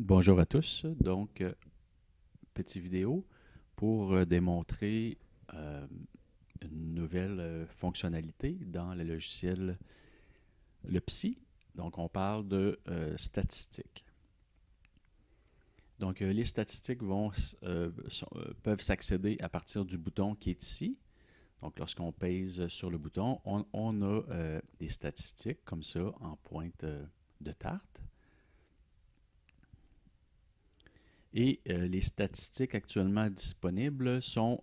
Bonjour à tous. Donc, petite vidéo pour démontrer une nouvelle fonctionnalité dans le logiciel le Psy. Donc, on parle de statistiques. Donc, les statistiques peuvent s'accéder à partir du bouton qui est ici. Donc, lorsqu'on pèse sur le bouton, on a des statistiques comme ça en pointe de tarte. Et les statistiques actuellement disponibles sont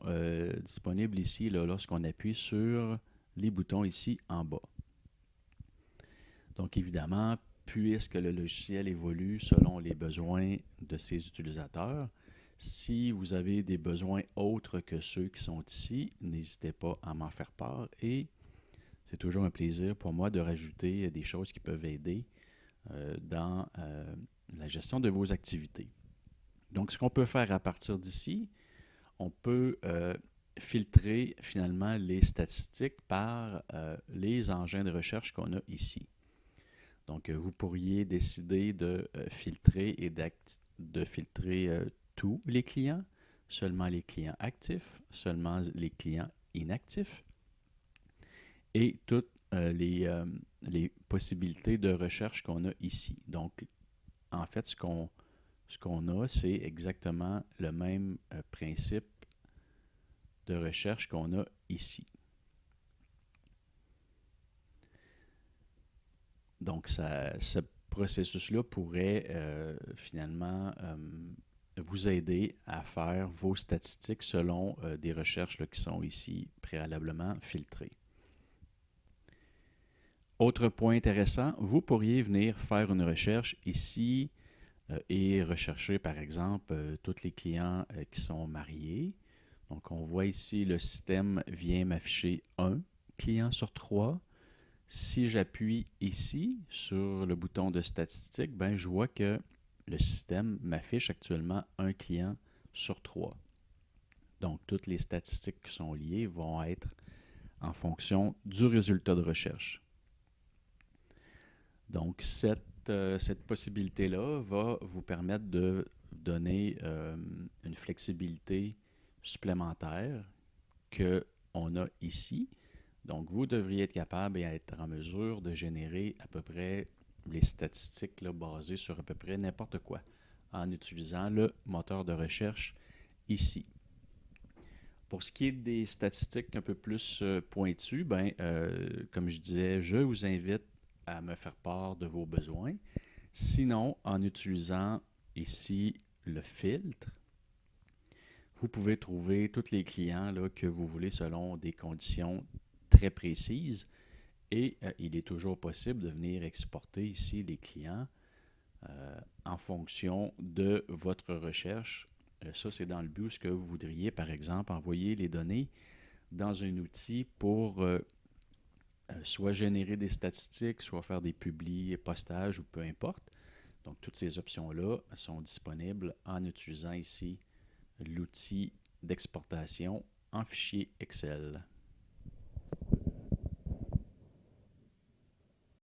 disponibles ici là, lorsqu'on appuie sur les boutons ici en bas. Donc évidemment, puisque le logiciel évolue selon les besoins de ses utilisateurs, si vous avez des besoins autres que ceux qui sont ici, n'hésitez pas à m'en faire part et c'est toujours un plaisir pour moi de rajouter des choses qui peuvent aider dans la gestion de vos activités. Donc, ce qu'on peut faire à partir d'ici, on peut filtrer finalement les statistiques par les engins de recherche qu'on a ici. Donc, vous pourriez décider de filtrer et de filtrer tous les clients, seulement les clients actifs, seulement les clients inactifs et toutes les possibilités de recherche qu'on a ici. Donc, en fait, ce qu'on a, c'est exactement le même principe de recherche qu'on a ici. Donc, ce processus-là pourrait finalement vous aider à faire vos statistiques selon des recherches là, qui sont ici préalablement filtrées. Autre point intéressant, vous pourriez venir faire une recherche ici et rechercher par exemple tous les clients qui sont mariés. Donc on voit ici le système vient m'afficher 1 client sur 3. Si j'appuie ici sur le bouton de statistiques, ben, je vois que le système m'affiche actuellement un client sur 3. Donc toutes les statistiques qui sont liées vont être en fonction du résultat de recherche. Donc cette possibilité-là va vous permettre de donner une flexibilité supplémentaire qu'on a ici. Donc, vous devriez être capable et être en mesure de générer à peu près les statistiques là, basées sur à peu près n'importe quoi en utilisant le moteur de recherche ici. Pour ce qui est des statistiques un peu plus pointues, ben, comme je disais, je vous invite à me faire part de vos besoins. Sinon, en utilisant ici le filtre, vous pouvez trouver tous les clients là, que vous voulez selon des conditions très précises et il est toujours possible de venir exporter ici les clients en fonction de votre recherche. Ça, c'est dans le but où que vous voudriez, par exemple, envoyer les données dans un outil pour soit générer des statistiques, soit faire des publis, postages ou peu importe. Donc, toutes ces options-là sont disponibles en utilisant ici l'outil d'exportation en fichier Excel.